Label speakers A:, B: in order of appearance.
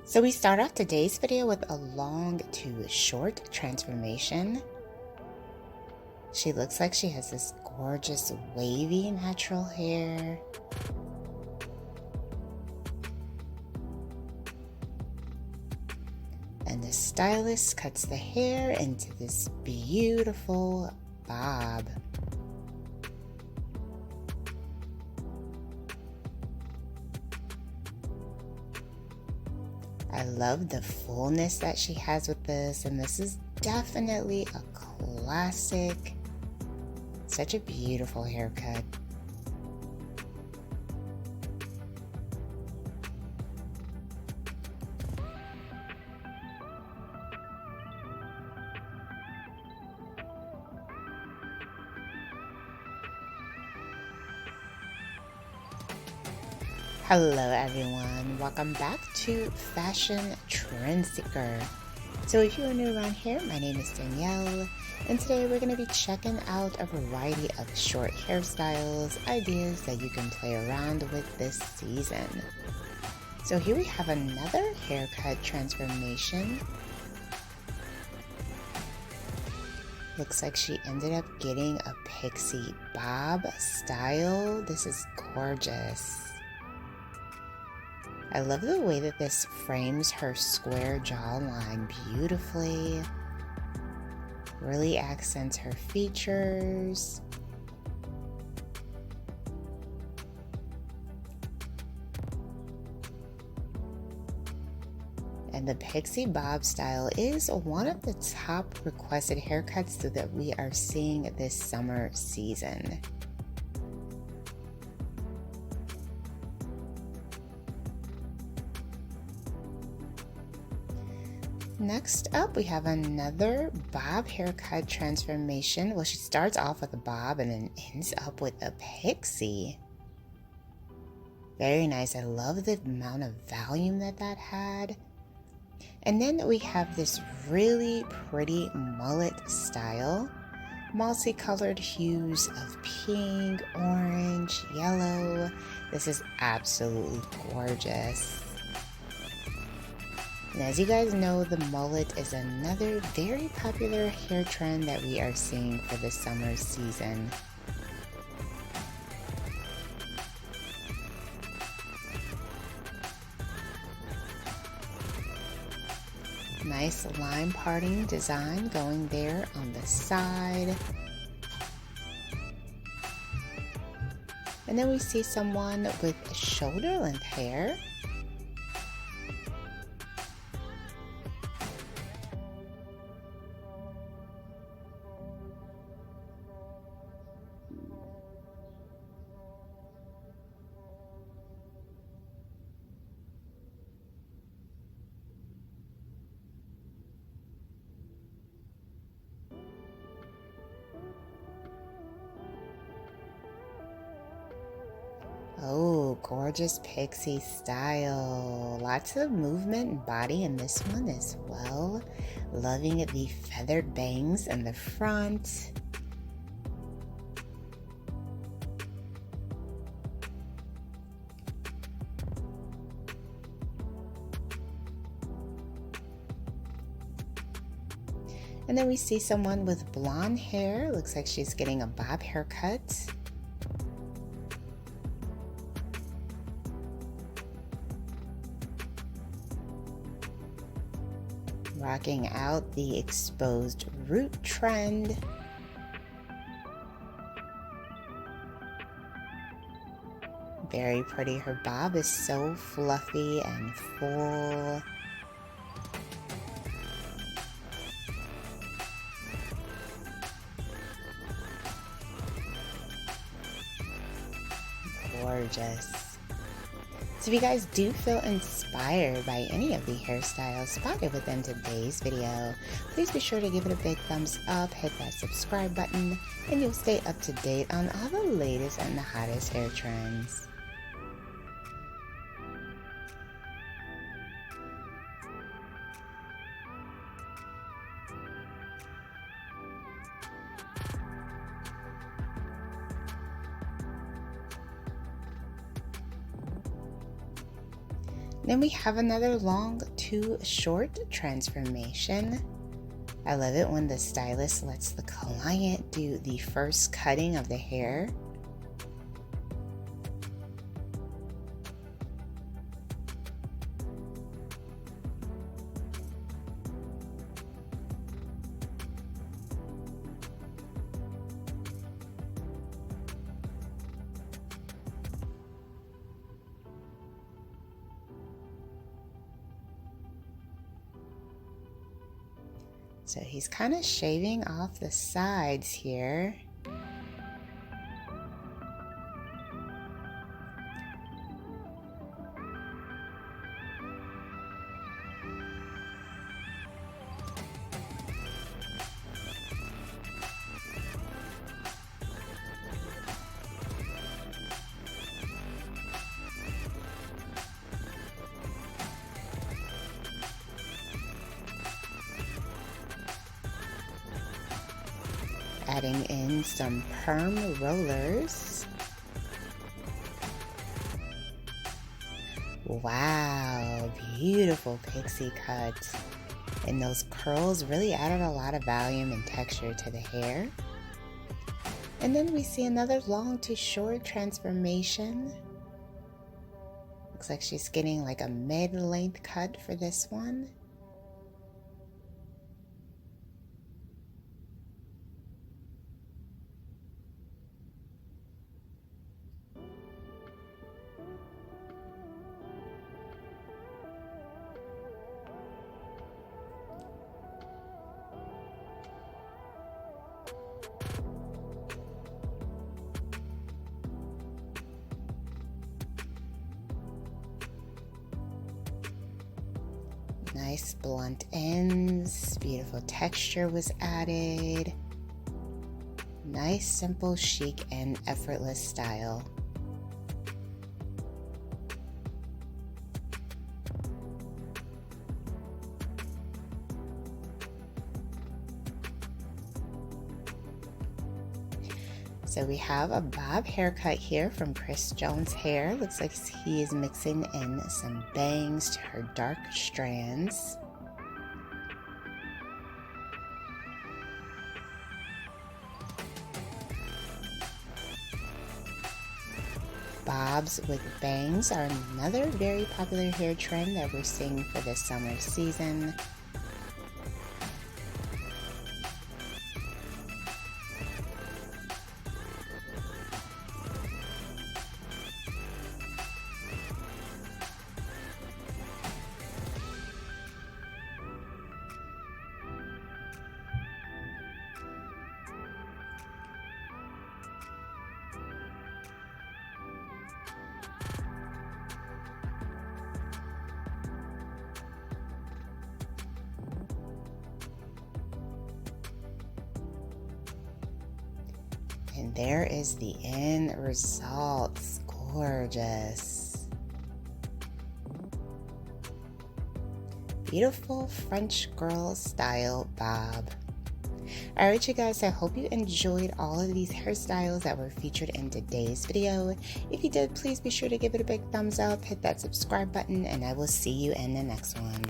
A: So we start off today's video with a long to short transformation. She looks like she has this gorgeous wavy natural hair. And the stylist cuts the hair into this beautiful bob. I love the fullness that she has with this, and this is definitely a classic. Such a beautiful haircut. Hello everyone, welcome back to Fashion Trendseeker. So if you are new around here, my name is Danielle, and today we're going to be checking out a variety of short hairstyles, ideas that you can play around with this season. So here we have another haircut transformation. Looks like she ended up getting a pixie bob style. This is gorgeous. I love the way that this frames her square jawline beautifully. Really accents her features. And the pixie bob style is one of the top requested haircuts that we are seeing this summer season. Next up, we have another bob haircut transformation. Well, she starts off with a bob and then ends up with a pixie. Very nice. I love the amount of volume that had. And then we have this really pretty mullet style. Multicolored hues of pink, orange, yellow. This is absolutely gorgeous. And as you guys know, the mullet is another very popular hair trend that we are seeing for the summer season. Nice line parting design going there on the side. And then we see someone with shoulder length hair. Oh, gorgeous pixie style. Lots of movement and body in this one as well. Loving the feathered bangs in the front. And then we see someone with blonde hair. Looks like she's getting a bob haircut. Rocking out the exposed root trend. Very pretty. Her bob is so fluffy and full. Gorgeous. So if you guys do feel inspired by any of the hairstyles spotted within today's video, please be sure to give it a big thumbs up, hit that subscribe button, and you'll stay up to date on all the latest and the hottest hair trends. Then we have another long to short transformation. I love it when the stylist lets the client do the first cutting of the hair. So he's kind of shaving off the sides here. Adding in some perm rollers. Wow, beautiful pixie cut. And those curls really added a lot of volume and texture to the hair. And then we see another long to short transformation. Looks like she's getting like a mid-length cut for this one. Nice blunt ends, beautiful texture was added. Nice, simple, chic, and effortless style. So we have a bob haircut here from Chris Jones Hair. Looks like he is mixing in some bangs to her dark strands. Bobs with bangs are another very popular hair trend that we're seeing for this summer season. And there is the end result. It's gorgeous. Beautiful French girl style bob. Alright you guys, I hope you enjoyed all of these hairstyles that were featured in today's video. If you did, please be sure to give it a big thumbs up, hit that subscribe button, and I will see you in the next one.